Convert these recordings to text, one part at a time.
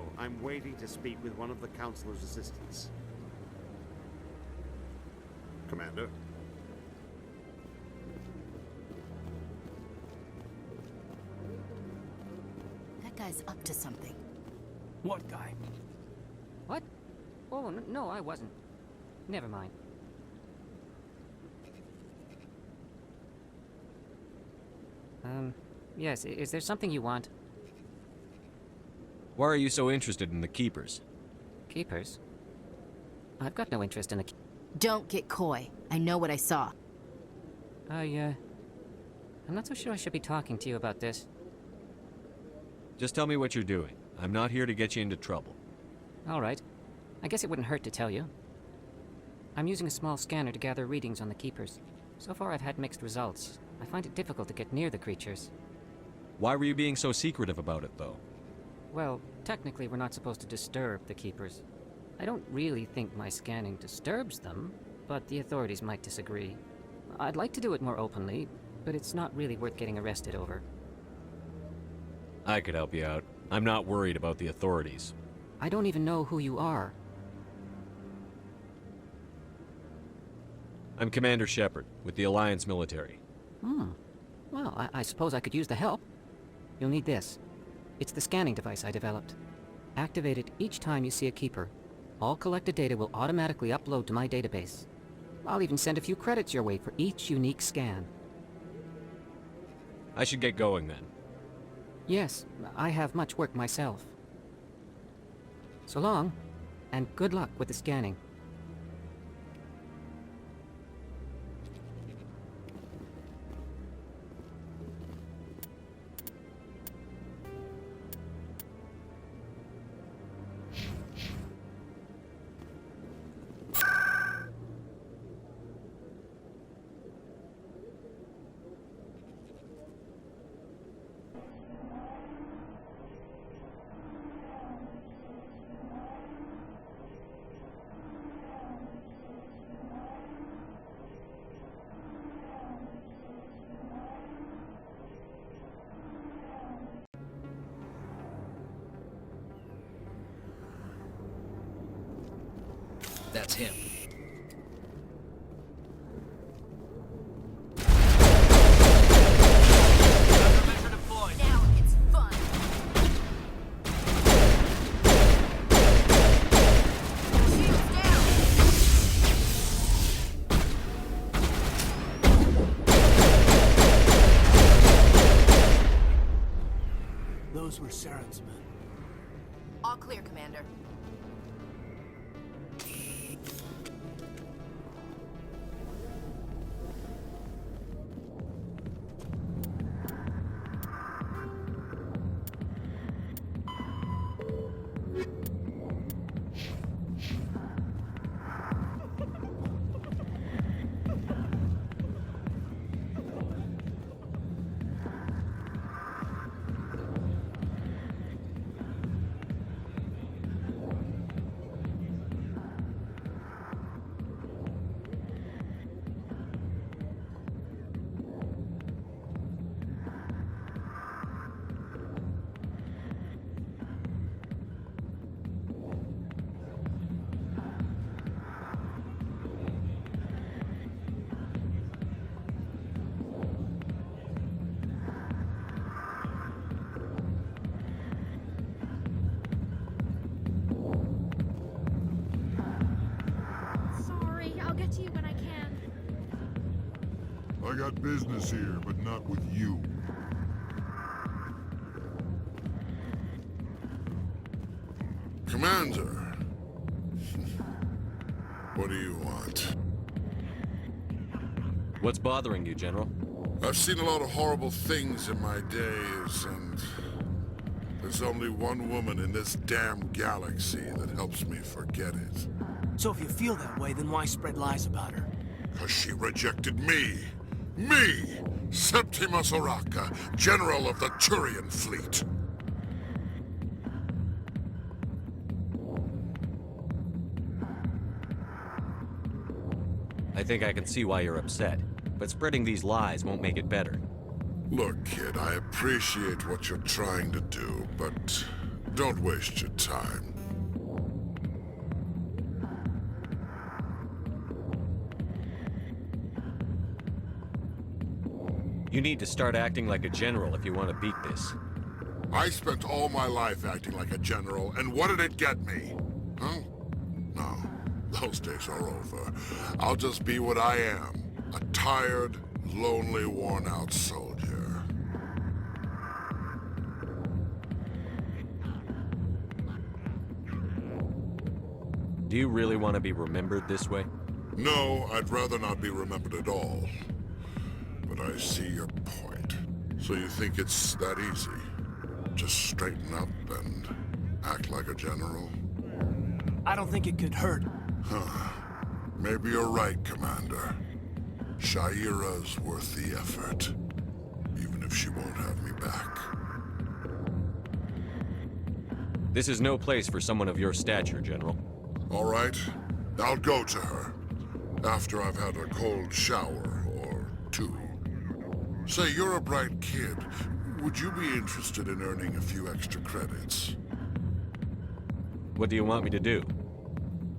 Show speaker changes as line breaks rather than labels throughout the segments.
No, I'm waiting to speak with one of the Councilor's assistants. Commander?
That guy's up to something.
What guy?
What? Oh, no, I wasn't. Never mind. Yes, is there something you want?
Why are you so interested in the Keepers?
Keepers? I've got no interest in the...
Don't get coy. I know what I saw.
I'm not so sure I should be talking to you about this.
Just tell me what you're doing. I'm not here to get you into trouble.
All right. I guess it wouldn't hurt to tell you. I'm using a small scanner to gather readings on the Keepers. So far I've had mixed results. I find it difficult to get near the creatures.
Why were you being so secretive about it, though?
Well, technically we're not supposed to disturb the Keepers. I don't really think my scanning disturbs them, but the authorities might disagree. I'd like to do it more openly, but it's not really worth getting arrested over.
I could help you out. I'm not worried about the authorities.
I don't even know who you are.
I'm Commander Shepard, with the Alliance military.
Well, I suppose I could use the help. You'll need this. It's the scanning device I developed. Activate it each time you see a Keeper. All collected data will automatically upload to my database. I'll even send a few credits your way for each unique scan.
I should get going then.
Yes, I have much work myself. So long, and good luck with the scanning.
That's him. Countermeasure deployed.
Now it's fun. Shields down.
Those were Saren's men.
All clear, Commander.
Sorry, I'll get to you when I can.
I got business here, but not with you. Commander! What do you want?
What's bothering you, General?
I've seen a lot of horrible things in my days, and there's only one woman in this damn galaxy that helps me forget it.
So if you feel that way, then why spread lies about her?
'Cause she rejected me! Me! Septimus Oraka, General of the Turian Fleet!
I think I can see why you're upset, but spreading these lies won't make it better.
Look, kid, I appreciate what you're trying to do, but Don't waste your time.
You need to start acting like a general if you want to beat this.
I spent all my life acting like a general, and what did it get me? Huh? No, those days are over. I'll just be what I am. A tired, lonely, worn-out soldier.
Do you really want to be remembered this way?
No, I'd rather not be remembered at all. But I see your point. So you think it's that easy? Just straighten up and act like a general?
I don't think it could hurt.
Maybe you're right, Commander. Shaira's worth the effort, even if she won't have me back.
This is no place for someone of your stature, General.
All right, I'll go to her. After I've had a cold shower or two. Say, you're a bright kid. Would you be interested in earning a few extra credits?
What do you want me to do?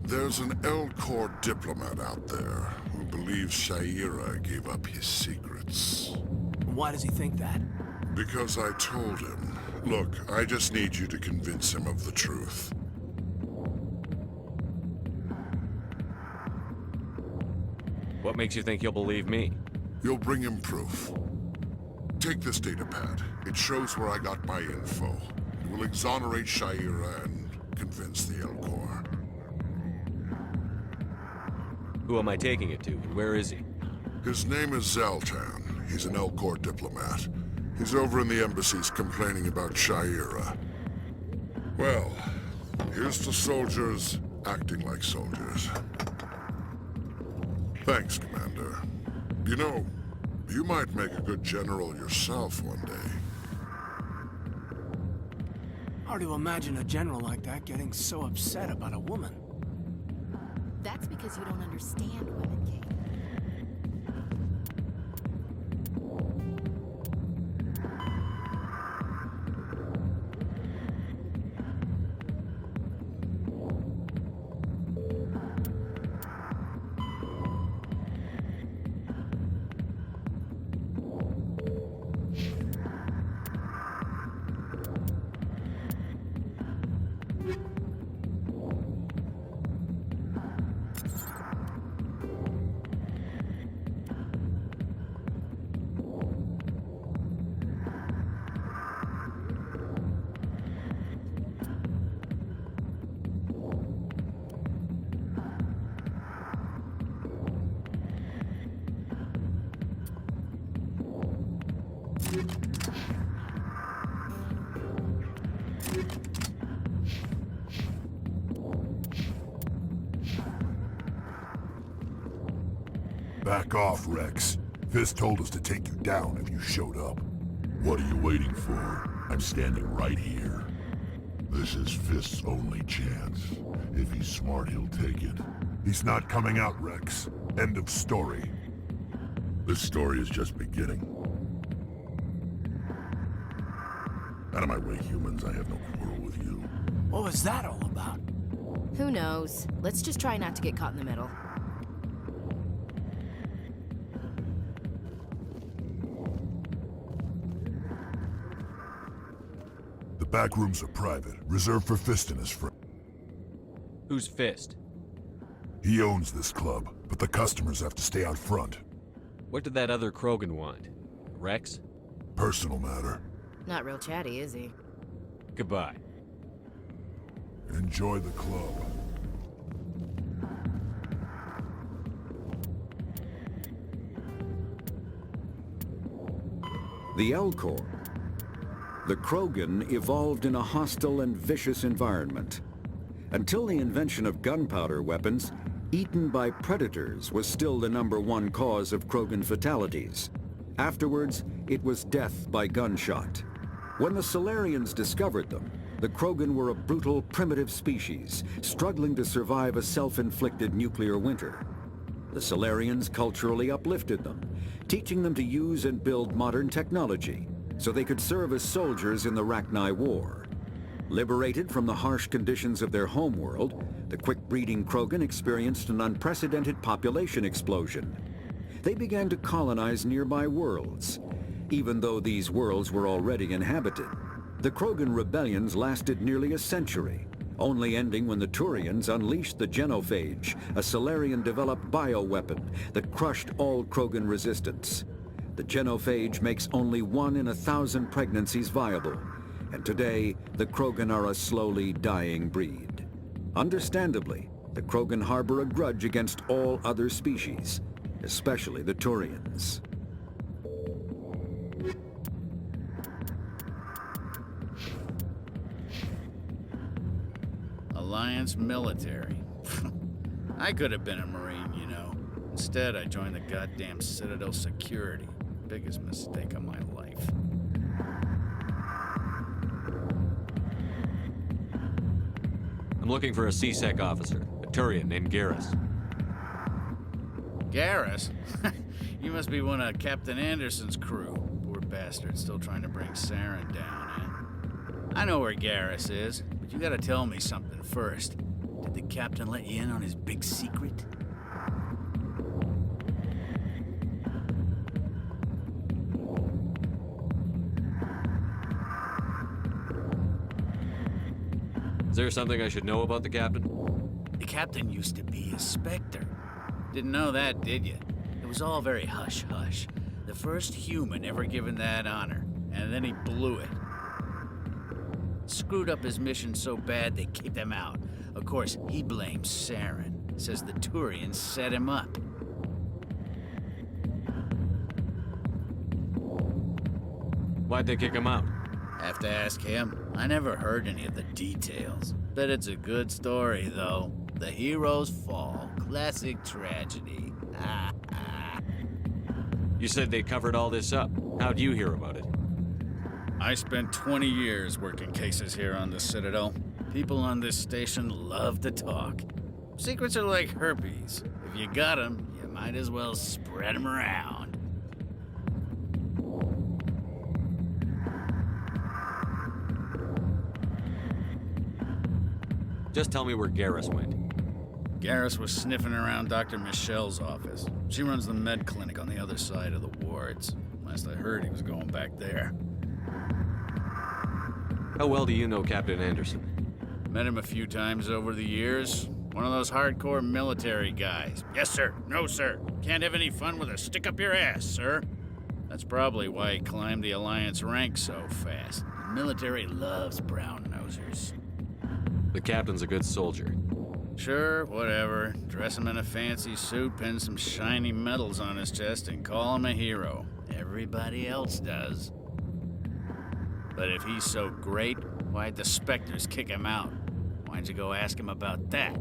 There's an L-Corps diplomat out there who believes Shaira gave up his secrets.
Why does he think that?
Because I told him. Look, I just need you to convince him of the truth.
What makes you think you'll believe me?
You'll bring him proof. Take this datapad. It shows where I got my info. It will exonerate Shaira and convince the L-Corps.
Who am I taking it to, and where is he?
His name is Zaltan. He's an L-Corps diplomat. He's over in the embassies complaining about Shaira. Well, here's to soldiers acting like soldiers. Thanks, Commander. You know, you might make a good general yourself one day.
Hard to imagine a general like that getting so upset about a woman.
That's because you don't understand women, Kate.
Back off, Rex. Fist told us to take you down if you showed up. What are you waiting for? I'm standing right here. This is Fist's only chance. If he's smart, he'll take it. He's not coming out, Rex. End of story. This story is just beginning. Out of my way, humans. I have no quarrel with you.
What was that all about?
Who knows? Let's just try not to get caught in the middle.
The back rooms are private, reserved for Fist and his friends.
Who's Fist?
He owns this club, but the customers have to stay out front.
What did that other Krogan want? Rex?
Personal matter.
Not real chatty, is he?
Goodbye.
Enjoy the club.
The L-Corps. The Krogan evolved in a hostile and vicious environment. Until the invention of gunpowder weapons, eaten by predators was still the #1 cause of Krogan fatalities. Afterwards, it was death by gunshot. When the Solarians discovered them, the Krogan were a brutal, primitive species, struggling to survive a self-inflicted nuclear winter. The Solarians culturally uplifted them, teaching them to use and build modern technology, so they could serve as soldiers in the Rachni War. Liberated from the harsh conditions of their homeworld, the quick-breeding Krogan experienced an unprecedented population explosion. They began to colonize nearby worlds. Even though these worlds were already inhabited, the Krogan rebellions lasted nearly a century, only ending when the Turians unleashed the genophage, a Solarian-developed bioweapon that crushed all Krogan resistance. The genophage makes only 1 in 1,000 pregnancies viable, and today, the Krogan are a slowly dying breed. Understandably, the Krogan harbor a grudge against all other species, especially the Turians.
Alliance military. I could have been a Marine, you know. Instead, I joined the goddamn Citadel security. Biggest mistake of my life.
I'm looking for a C-Sec officer, a Turian named Garrus.
Garrus? You must be one of Captain Anderson's crew. Poor bastard, still trying to bring Saren down, eh? I know where Garrus is, but you gotta tell me something first. Did the captain let you in on his big secret?
Is there something I should know about the captain?
The captain used to be a Spectre. Didn't know that, did you? It was all very hush-hush. The first human ever given that honor, and then he blew it. Screwed up his mission so bad they kicked him out. Of course, he blames Saren. Says the Turians set him up.
Why'd they kick him out?
Have to ask him. I never heard any of the details. Bet it's a good story, though. The hero's fall. Classic tragedy.
You said they covered all this up. How'd you hear about it?
I spent 20 years working cases here on the Citadel. People on this station love to talk. Secrets are like herpes. If you got 'em, you might as well spread 'em around.
Just tell me where Garrus went.
Garrus was sniffing around Dr. Michelle's office. She runs the med clinic on the other side of the wards. Last I heard, he was going back there.
How well do you know Captain Anderson?
Met him a few times over the years. One of those hardcore military guys. Yes, sir. No, sir. Can't have any fun with a stick up your ass, sir. That's probably why he climbed the Alliance ranks so fast. The military loves brown-nosers.
The captain's a good soldier.
Sure, whatever. Dress him in a fancy suit, pin some shiny medals on his chest, and call him a hero. Everybody else does. But if he's so great, why'd the Spectres kick him out? Why'd you go ask him about that?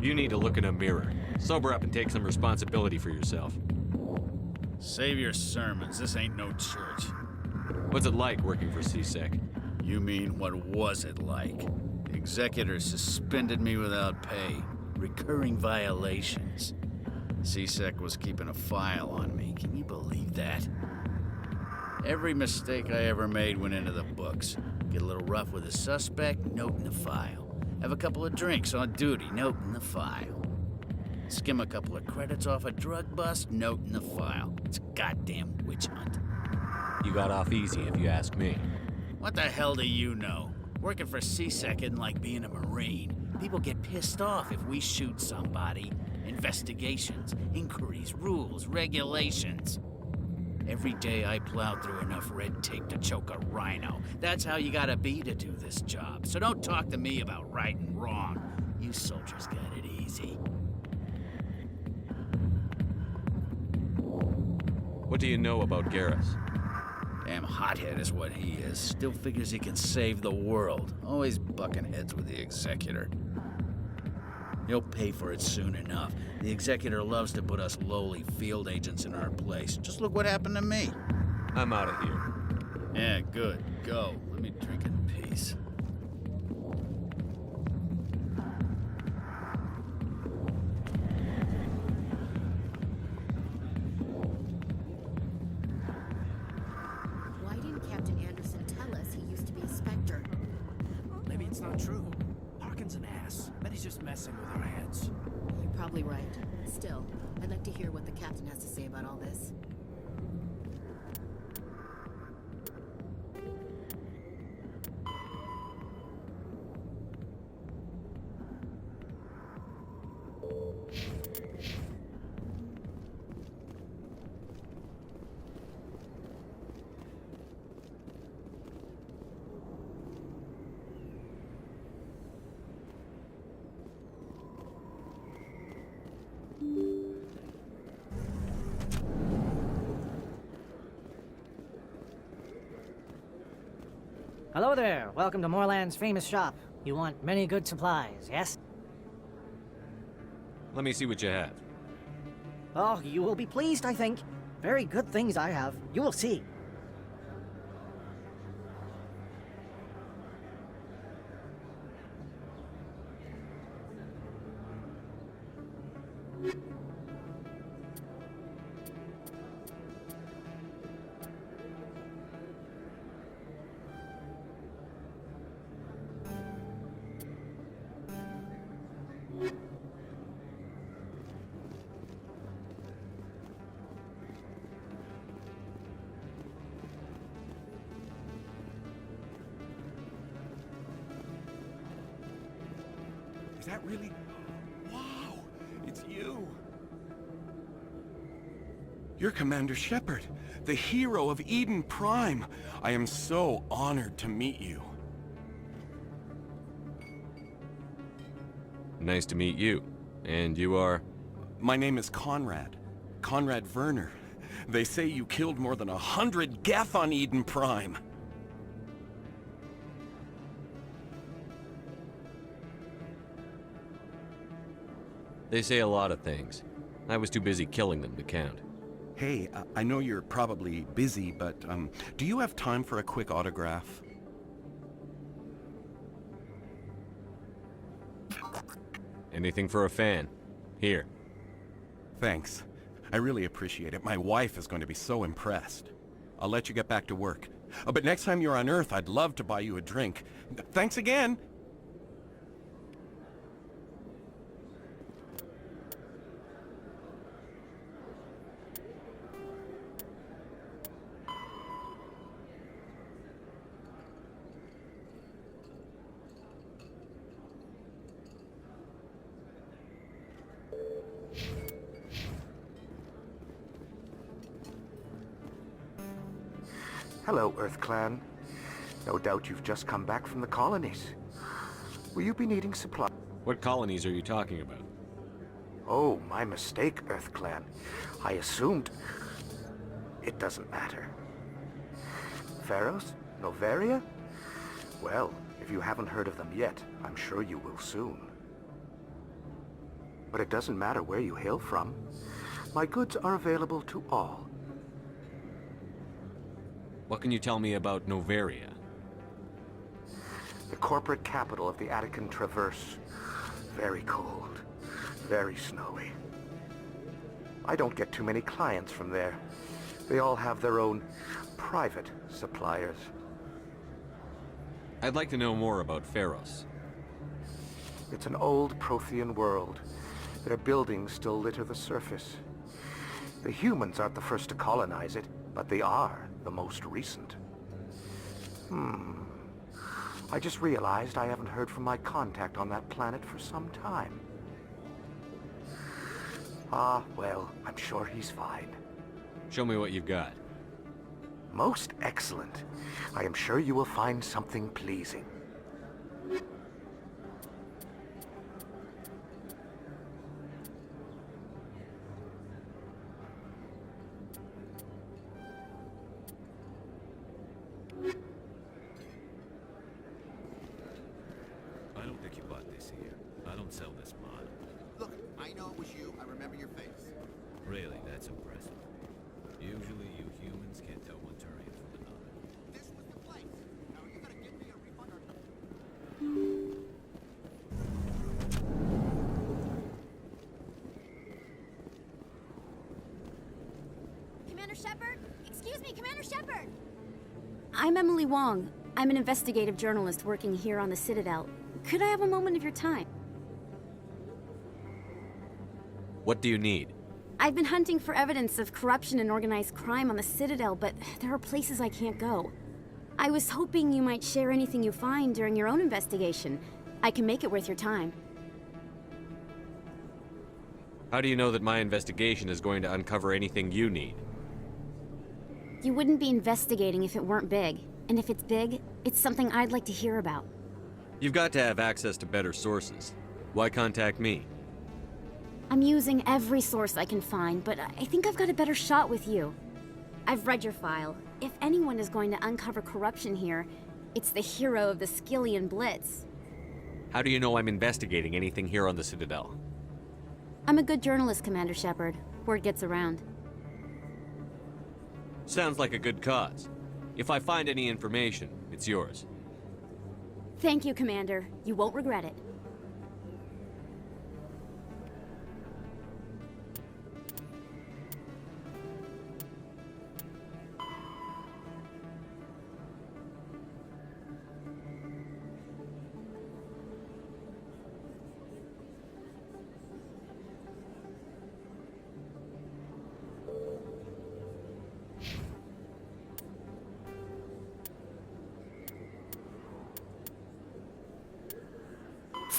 You need to look in a mirror. Sober up and take some responsibility for yourself.
Save your sermons. This ain't no church.
What's it like working for C-Sec?
You mean, what was it like? The executor suspended me without pay. Recurring violations. C-Sec was keeping a file on me. Can you believe that? Every mistake I ever made went into the books. Get a little rough with a suspect, note in the file. Have a couple of drinks on duty, note in the file. Skim a couple of credits off a drug bust, note in the file. It's a goddamn witch hunt.
You got off easy, if you ask me.
What the hell do you know? Working for C-Sec isn't like being a Marine. People get pissed off if we shoot somebody. Investigations, inquiries, rules, regulations. Every day I plowed through enough red tape to choke a rhino. That's how you gotta be to do this job. So don't talk to me about right and wrong. You soldiers got it easy.
What do you know about Garrus?
Damn hothead is what he is. Still figures he can save the world. Always bucking heads with the executor. He'll pay for it soon enough. The executor loves to put us lowly field agents in our place. Just look what happened to me.
I'm out of here.
Yeah, good. Go. Let me drink in peace.
Why didn't Captain Anderson
messing with our heads.
You're probably right. Still, I'd like to hear what the captain has to say about all this.
Hello there. Welcome to Moorland's famous shop. You want many good supplies, yes?
Let me see what you have.
Oh, you will be pleased, I think. Very good things I have. You will see.
Is that really... Wow! It's you! You're Commander Shepard, the hero of Eden Prime. I am so honored to meet you.
Nice to meet you. And you are?
My name is Conrad. Conrad Werner. They say you killed more than 100 Geth on Eden Prime.
They say a lot of things. I was too busy killing them to count.
Hey, I know you're probably busy, but do you have time for a quick autograph?
Anything for a fan. Here.
Thanks. I really appreciate it. My wife is going to be so impressed. I'll let you get back to work. But next time you're on Earth, I'd love to buy you a drink. Thanks again!
Hello, Earth Clan. No doubt you've just come back from the colonies. Will you be needing supply?
What colonies are you talking about?
Oh, my mistake, Earth Clan. I assumed... It doesn't matter. Pharos? Noveria? Well, if you haven't heard of them yet, I'm sure you will soon. But it doesn't matter where you hail from. My goods are available to all.
What can you tell me about Noveria?
The corporate capital of the Attican Traverse. Very cold. Very snowy. I don't get too many clients from there. They all have their own private suppliers.
I'd like to know more about Pharos.
It's an old Prothean world. Their buildings still litter the surface. The humans aren't the first to colonize it, but they are the most recent. I just realized I haven't heard from my contact on that planet for some time. Ah, well, I'm sure he's fine.
Show me what you've got.
Most excellent. I am sure you will find something pleasing.
I don't think you bought this here. I don't sell this mod.
Look, I know it was you. I remember your face.
Really, that's impressive. Usually you humans can't tell one Turian from another.
This was the place. Now are you gonna give me a refund or
Commander Shepard? Excuse me, Commander Shepard! I'm Emily Wong. I'm an investigative journalist working here on the Citadel. Could I have a moment of your time?
What do you need?
I've been hunting for evidence of corruption and organized crime on the Citadel, but there are places I can't go. I was hoping you might share anything you find during your own investigation. I can make it worth your time.
How do you know that my investigation is going to uncover anything you need?
You wouldn't be investigating if it weren't big. And if it's big, it's something I'd like to hear about.
You've got to have access to better sources. Why contact me?
I'm using every source I can find, but I think I've got a better shot with you. I've read your file. If anyone is going to uncover corruption here, it's the hero of the Skillian Blitz.
How do you know I'm investigating anything here on the Citadel?
I'm a good journalist, Commander Shepard. Word gets around.
Sounds like a good cause. If I find any information, it's yours.
Thank you, Commander. You won't regret it.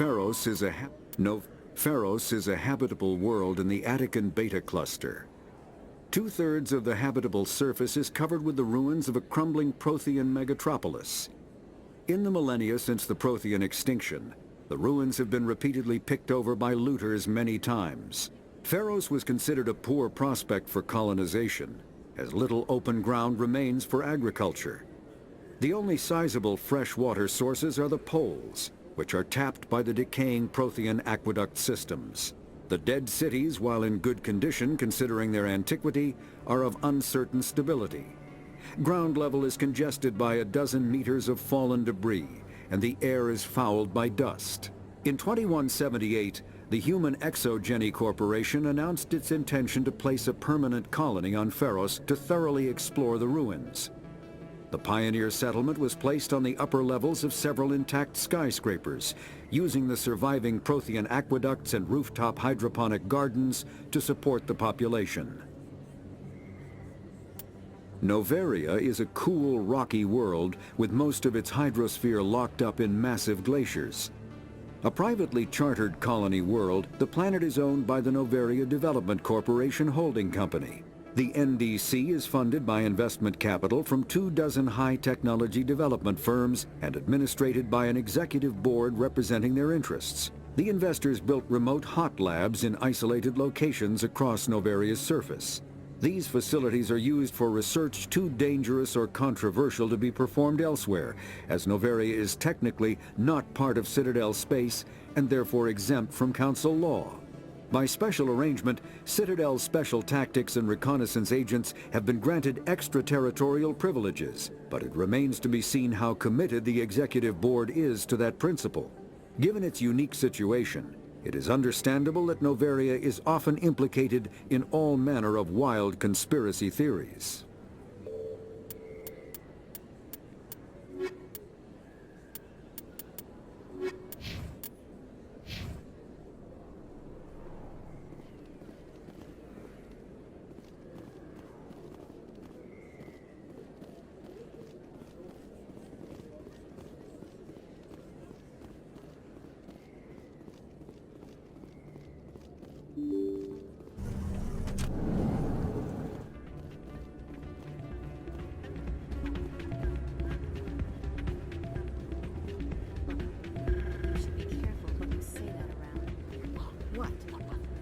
Pharos is a habitable world in the Attican Beta Cluster. 2/3 of the habitable surface is covered with the ruins of a crumbling Prothean megatropolis. In the millennia since the Prothean extinction, the ruins have been repeatedly picked over by looters many times. Pharos was considered a poor prospect for colonization, as little open ground remains for agriculture. The only sizable freshwater sources are the poles, which are tapped by the decaying Prothean aqueduct systems. The dead cities, while in good condition considering their antiquity, are of uncertain stability. Ground level is congested by a dozen meters of fallen debris, and the air is fouled by dust. In 2178, the Human Exogeny Corporation announced its intention to place a permanent colony on Pharos to thoroughly explore the ruins. The pioneer settlement was placed on the upper levels of several intact skyscrapers, using the surviving Prothean aqueducts and rooftop hydroponic gardens to support the population. Noveria is a cool, rocky world with most of its hydrosphere locked up in massive glaciers. A privately chartered colony world, the planet is owned by the Noveria Development Corporation Holding Company. The NDC is funded by investment capital from 24 high-technology development firms and administrated by an executive board representing their interests. The investors built remote hot labs in isolated locations across Noveria's surface. These facilities are used for research too dangerous or controversial to be performed elsewhere, as Noveria is technically not part of Citadel space and therefore exempt from Council law. By special arrangement, Citadel's special tactics and reconnaissance agents have been granted extraterritorial privileges, but it remains to be seen how committed the Executive Board is to that principle. Given its unique situation, it is understandable that Noveria is often implicated in all manner of wild conspiracy theories.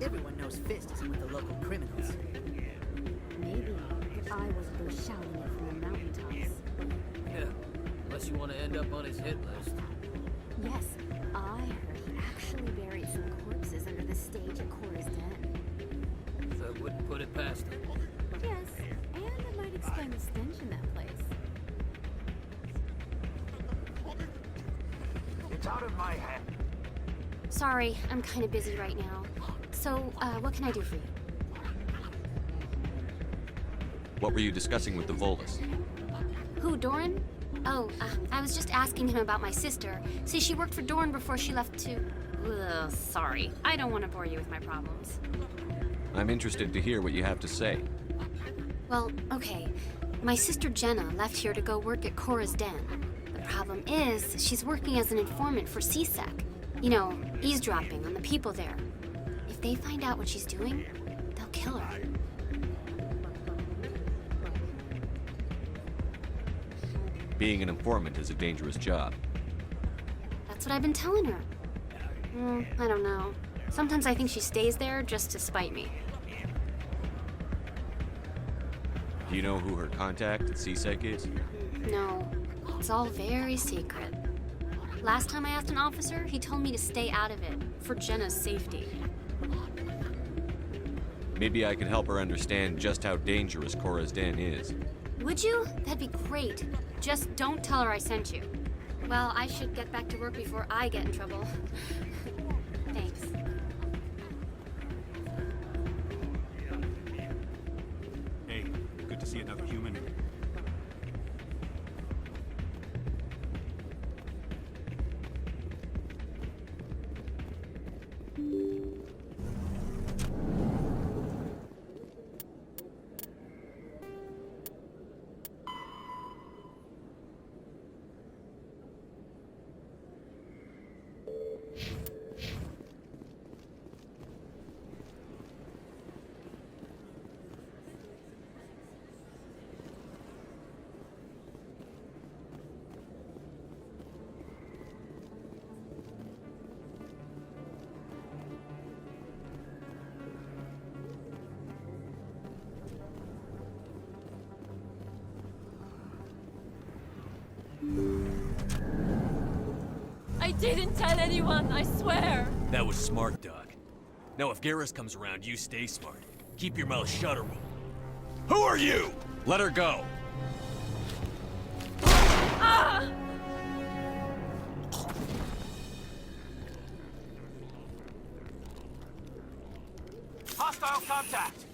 Everyone knows Fist isn't with the local criminals.
Maybe if I wasn't really shouting it from the mountaintops.
Yeah, unless you want to end up on his hit list.
Yes, I heard he actually buried some corpses under the stage at Coora's den.
So I wouldn't put it past him.
Yes, and it might explain the stench in that place.
It's out of my hand.
Sorry, I'm kind of busy right now. So, what can I do for you?
What were you discussing with the Volus?
Who, Doran? Oh, I was just asking him about my sister. See, she worked for Doran before she left to...
Ugh, sorry. I don't want to bore you with my problems.
I'm interested to hear what you have to say.
Well, okay. My sister Jenna left here to go work at Coora's den. The problem is, she's working as an informant for CSEC. You know, eavesdropping on the people there. If they find out what she's doing, they'll kill her.
Being an informant is a dangerous job.
That's what I've been telling her. I don't know. Sometimes I think she stays there just to spite me.
Do you know who her contact at CSEC is?
No, it's all very secret. Last time I asked an officer, he told me to stay out of it, for Jenna's safety.
Maybe I could help her understand just how dangerous Coora's den is.
Would you? That'd be great. Just don't tell her I sent you. Well, I should get back to work before I get in trouble. Thanks.
Hey, good to see another human.
I didn't tell anyone, I swear!
That was smart, Doc. Now if Garrus comes around, you stay smart. Keep your mouth shut or we'll... Who are you?
Let her go!
Ah!
Hostile contact!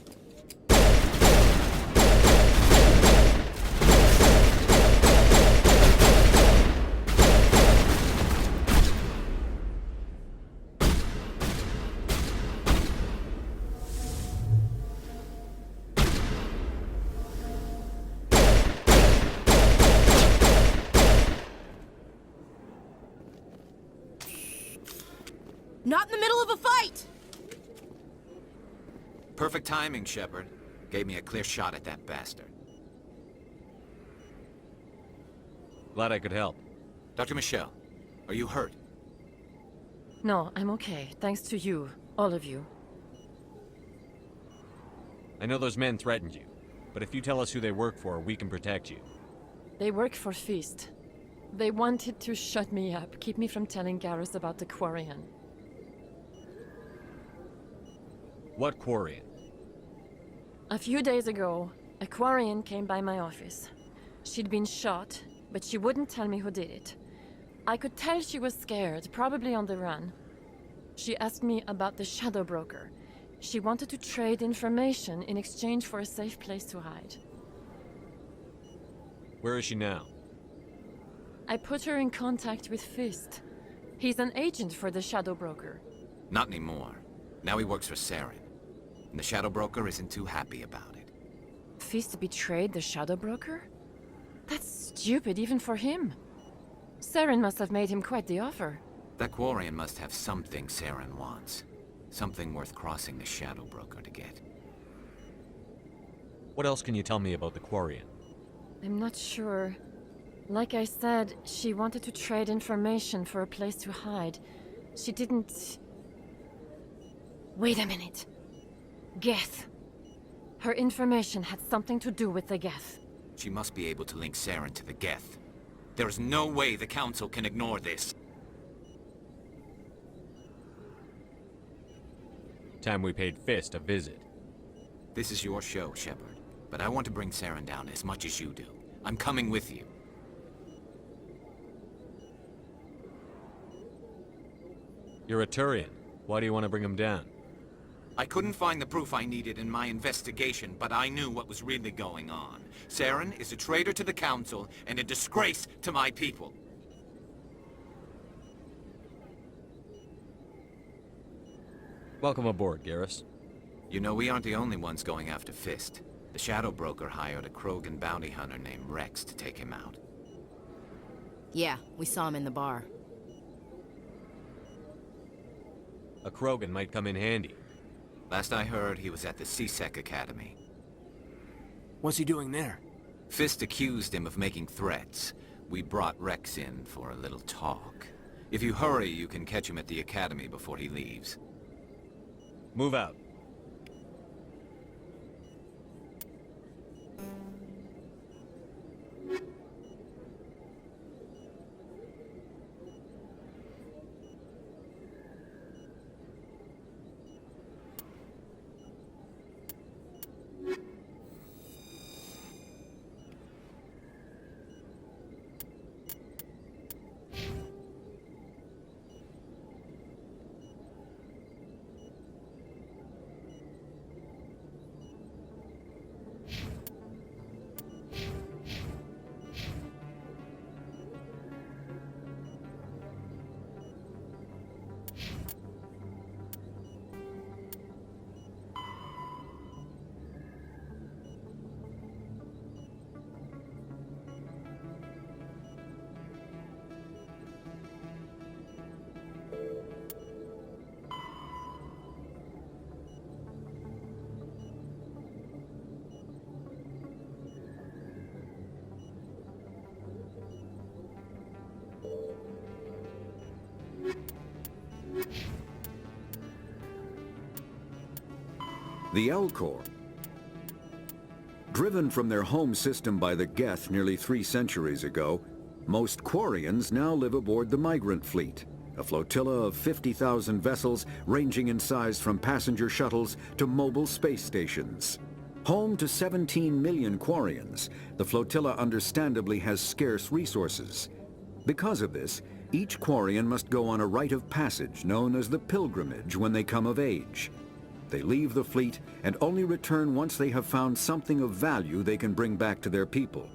Not in the middle of a fight!
Perfect timing, Shepard. Gave me a clear shot at that bastard.
Glad I could help.
Dr. Michelle, are you hurt?
No, I'm okay. Thanks to you. All of you.
I know those men threatened you, but if you tell us who they work for, we can protect you.
They work for Feast. They wanted to shut me up, keep me from telling Garrus about the Quarian.
What Quarian?
A few days ago, a Quarian came by my office. She'd been shot, but she wouldn't tell me who did it. I could tell she was scared, probably on the run. She asked me about the Shadow Broker. She wanted to trade information in exchange for a safe place to hide.
Where is she now?
I put her in contact with Fist. He's an agent for the Shadow Broker.
Not anymore. Now he works for Saren. And the Shadow Broker isn't too happy about it.
Fist betrayed the Shadow Broker? That's stupid even for him. Saren must have made him quite the offer.
That Quarian must have something Saren wants. Something worth crossing the Shadow Broker to get.
What else can you tell me about the Quarian?
I'm not sure. Like I said, she wanted to trade information for a place to hide. She didn't... Wait a minute. Geth. Her information had something to do with the Geth.
She must be able to link Saren to the Geth. There is no way the Council can ignore this.
Time we paid Fist a visit.
This is your show, Shepard. But I want to bring Saren down as much as you do. I'm coming with you.
You're a Turian. Why do you want to bring him down?
I couldn't find the proof I needed in my investigation, but I knew what was really going on. Saren is a traitor to the Council and a disgrace to my people.
Welcome aboard, Garrus.
You know, we aren't the only ones going after Fist. The Shadow Broker hired a Krogan bounty hunter named Rex to take him out.
Yeah, we saw him in the bar.
A Krogan might come in handy.
Last I heard, he was at the CSEC Academy.
What's he doing there?
Fist accused him of making threats. We brought Rex in for a little talk. If you hurry, you can catch him at the Academy before he leaves.
Move out.
The Elcor. Driven from their home system by the Geth nearly 3 centuries ago, most Quarians now live aboard the Migrant Fleet, a flotilla of 50,000 vessels ranging in size from passenger shuttles to mobile space stations. Home to 17 million Quarians, the flotilla understandably has scarce resources. Because of this, each Quarian must go on a rite of passage known as the pilgrimage when they come of age. They leave the fleet and only return once they have found something of value they can bring back to their people.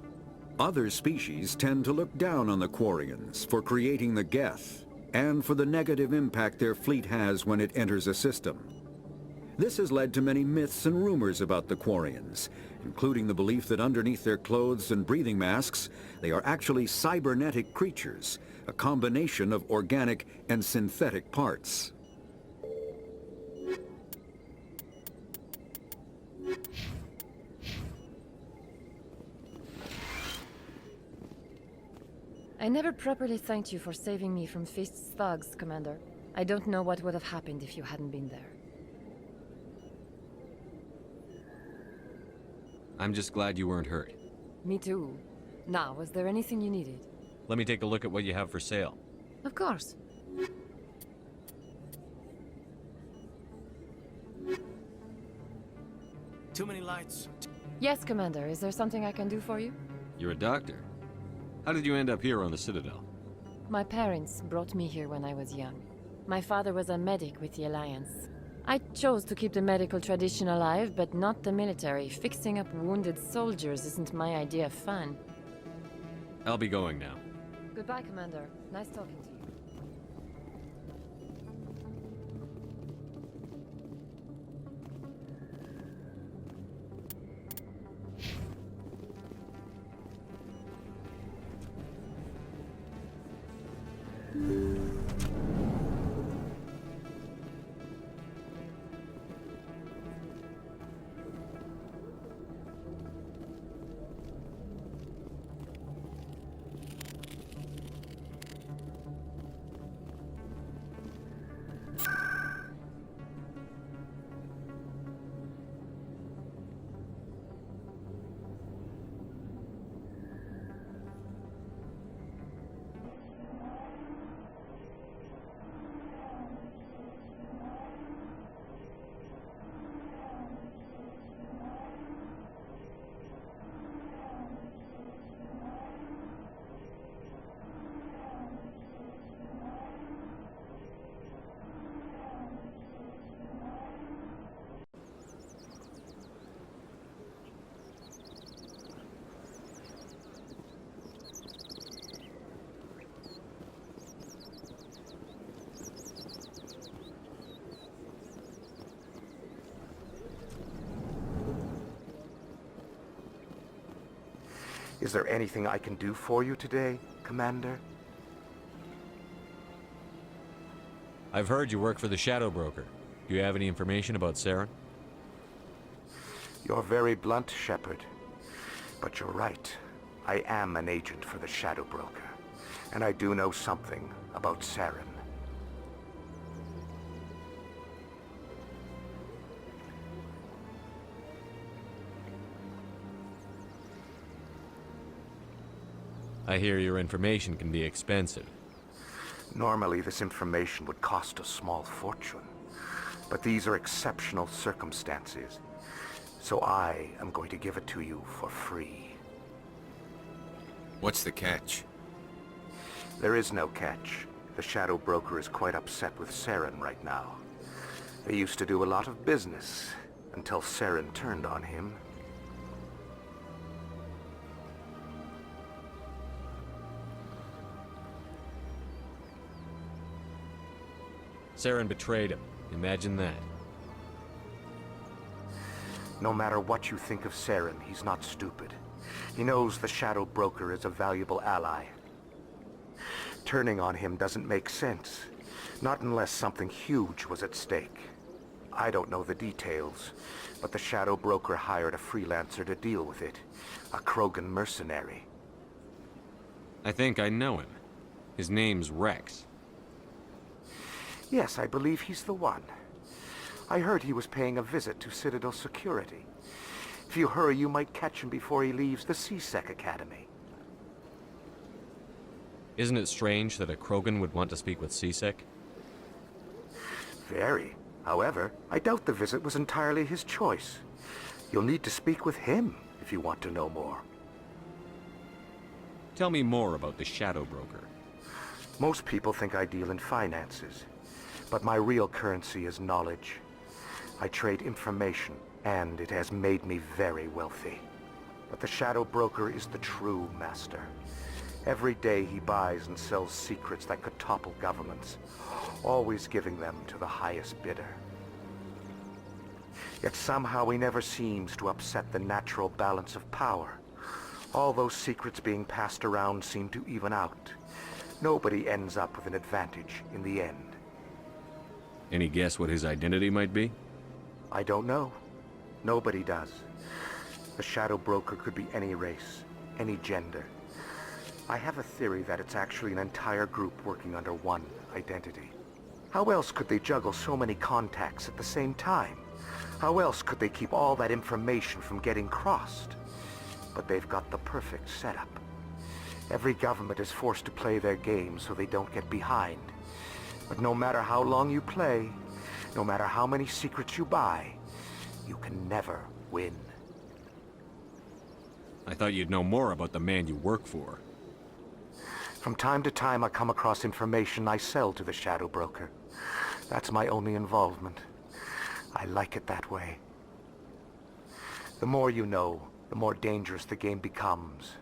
Other species tend to look down on the Quarians for creating the Geth and for the negative impact their fleet has when it enters a system. This has led to many myths and rumors about the Quarians, including the belief that underneath their clothes and breathing masks, they are actually cybernetic creatures, a combination of organic and synthetic parts.
I never properly thanked you for saving me from Fist's thugs, Commander. I don't know what would have happened if you hadn't been there.
I'm just glad you weren't hurt.
Me too. Now, was there anything you needed?
Let me take a look at what you have for sale.
Of course.
Too many lights.
Yes, Commander. Is there something I can do for you?
You're a doctor. How did you end up here on the Citadel?
My parents brought me here when I was young. My father was a medic with the Alliance. I chose to keep the medical tradition alive, but not the military. Fixing up wounded soldiers isn't my idea of fun.
I'll be going now.
Goodbye, Commander. Nice talking to you.
Is there anything I can do for you today, Commander?
I've heard you work for the Shadow Broker. Do you have any information about Saren?
You're very blunt, Shepard. But you're right. I am an agent for the Shadow Broker. And I do know something about Saren.
I hear your information can be expensive.
Normally, this information would cost a small fortune. But these are exceptional circumstances. So I am going to give it to you for free.
What's the catch?
There is no catch. The Shadow Broker is quite upset with Saren right now. They used to do a lot of business, until Saren turned on him.
Saren betrayed him. Imagine that.
No matter what you think of Saren, he's not stupid. He knows the Shadow Broker is a valuable ally. Turning on him doesn't make sense. Not unless something huge was at stake. I don't know the details, but the Shadow Broker hired a freelancer to deal with it. A Krogan mercenary.
I think I know him. His name's Rex.
Yes, I believe he's the one. I heard he was paying a visit to Citadel security. If you hurry, you might catch him before he leaves the C-Sec Academy.
Isn't it strange that a Krogan would want to speak with C-Sec?
Very. However, I doubt the visit was entirely his choice. You'll need to speak with him if you want to know more.
Tell me more about the Shadow Broker.
Most people think I deal in finances, but my real currency is knowledge. I trade information, and it has made me very wealthy. But the Shadow Broker is the true master. Every day he buys and sells secrets that could topple governments, always giving them to the highest bidder. Yet somehow he never seems to upset the natural balance of power. All those secrets being passed around seem to even out. Nobody ends up with an advantage in the end.
Any guess what his identity might be?
I don't know. Nobody does. The Shadow Broker could be any race, any gender. I have a theory that it's actually an entire group working under one identity. How else could they juggle so many contacts at the same time? How else could they keep all that information from getting crossed? But they've got the perfect setup. Every government is forced to play their game so they don't get behind. But no matter how long you play, no matter how many secrets you buy, you can never win.
I thought you'd know more about the man you work for.
From time to time, I come across information I sell to the Shadow Broker. That's my only involvement. I like it that way. The more you know, the more dangerous the game becomes.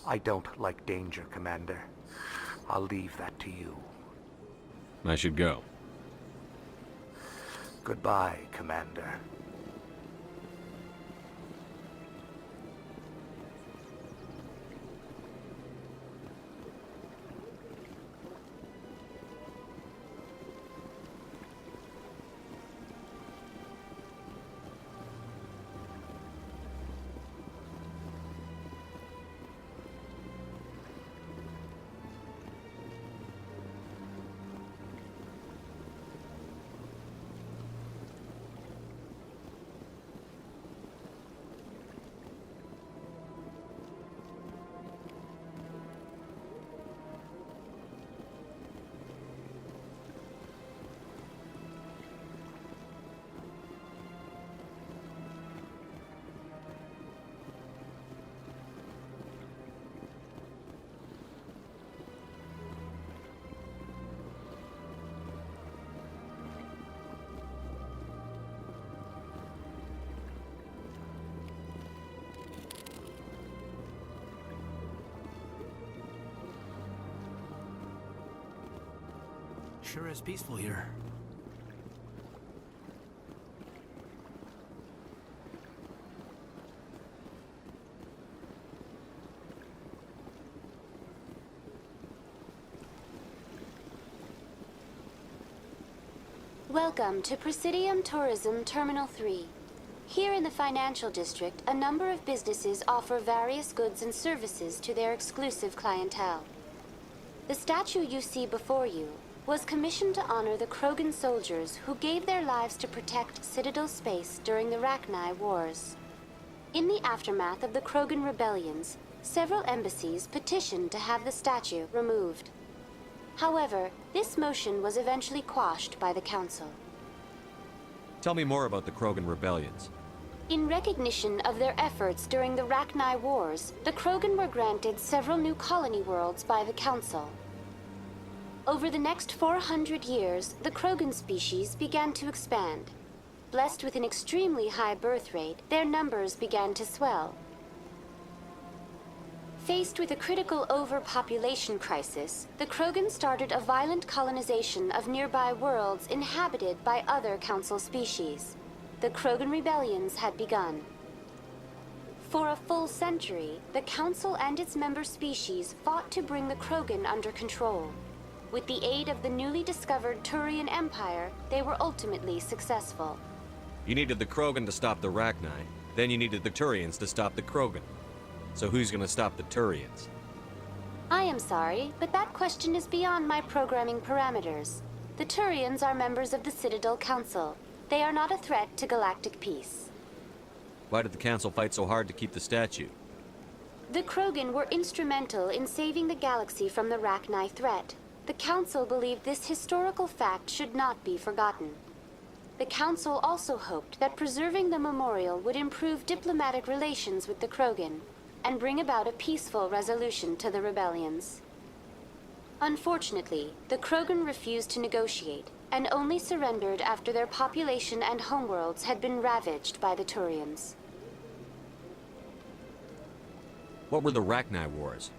I don't like danger, Commander. I'll leave that to you.
I should go.
Goodbye, Commander.
Sure is peaceful here.
Welcome to Presidium Tourism Terminal 3. Here in the financial district, a number of businesses offer various goods and services to their exclusive clientele. The statue you see before you was commissioned to honor the Krogan soldiers who gave their lives to protect Citadel space during the Rachni Wars. In the aftermath of the Krogan rebellions, several embassies petitioned to have the statue removed. However, this motion was eventually quashed by the Council.
Tell me more about the Krogan rebellions.
In recognition of their efforts during the Rachni Wars, the Krogan were granted several new colony worlds by the Council. Over the next 400 years, the Krogan species began to expand. Blessed with an extremely high birth rate, their numbers began to swell. Faced with a critical overpopulation crisis, the Krogan started a violent colonization of nearby worlds inhabited by other Council species. The Krogan rebellions had begun. For a full century, the Council and its member species fought to bring the Krogan under control. With the aid of the newly discovered Turian Empire, they were ultimately successful.
You needed the Krogan to stop the Rachni, then you needed the Turians to stop the Krogan. So who's gonna stop the Turians?
I am sorry, but that question is beyond my programming parameters. The Turians are members of the Citadel Council. They are not a threat to galactic peace.
Why did the Council fight so hard to keep the statue?
The Krogan were instrumental in saving the galaxy from the Rachni threat. The Council believed this historical fact should not be forgotten. The Council also hoped that preserving the memorial would improve diplomatic relations with the Krogan and bring about a peaceful resolution to the rebellions. Unfortunately, the Krogan refused to negotiate and only surrendered after their population and homeworlds had been ravaged by the Turians.
What were the Rachni Wars?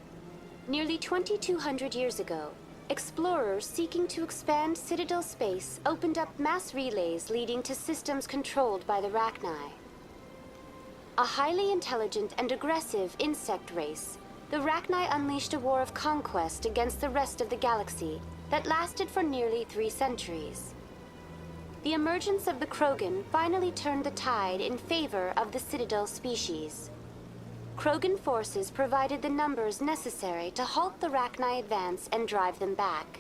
Nearly 2,200 years ago, explorers seeking to expand Citadel space opened up mass relays leading to systems controlled by the Rachni. A highly intelligent and aggressive insect race, the Rachni unleashed a war of conquest against the rest of the galaxy that lasted for nearly 3 centuries. The emergence of the Krogan finally turned the tide in favor of the Citadel species. Krogan forces provided the numbers necessary to halt the Rachni advance and drive them back.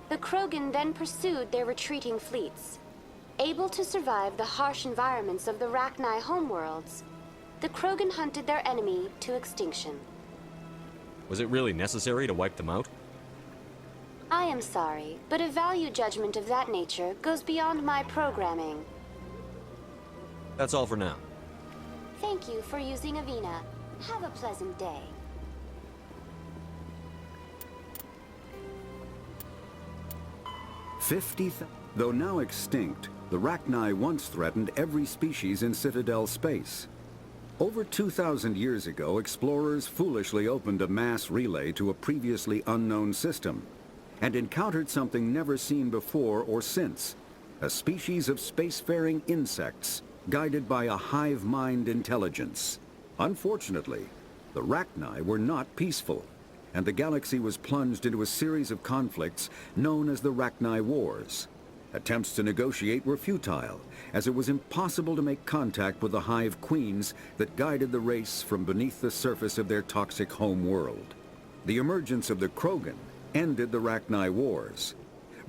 The Krogan then pursued their retreating fleets. Able to survive the harsh environments of the Rachni homeworlds, the Krogan hunted their enemy to extinction.
Was it really necessary to wipe them out?
I am sorry, but a value judgment of that nature goes beyond my programming.
That's all for now.
Thank you for using Avina. Have a pleasant day.
Though now extinct, the Rachni once threatened every species in Citadel space. Over 2,000 years ago, explorers foolishly opened a mass relay to a previously unknown system and encountered something never seen before or since, a species of spacefaring insects guided by a hive mind intelligence. Unfortunately, the Rachni were not peaceful, and the galaxy was plunged into a series of conflicts known as the Rachni Wars. Attempts to negotiate were futile, as it was impossible to make contact with the hive queens that guided the race from beneath the surface of their toxic home world. The emergence of the Krogan ended the Rachni Wars.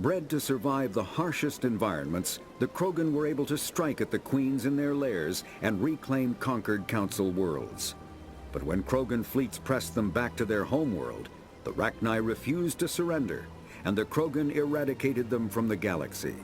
Bred to survive the harshest environments, the Krogan were able to strike at the queens in their lairs and reclaim conquered Council worlds. But when Krogan fleets pressed them back to their homeworld, the Rachni refused to surrender, and the Krogan eradicated them from the galaxy.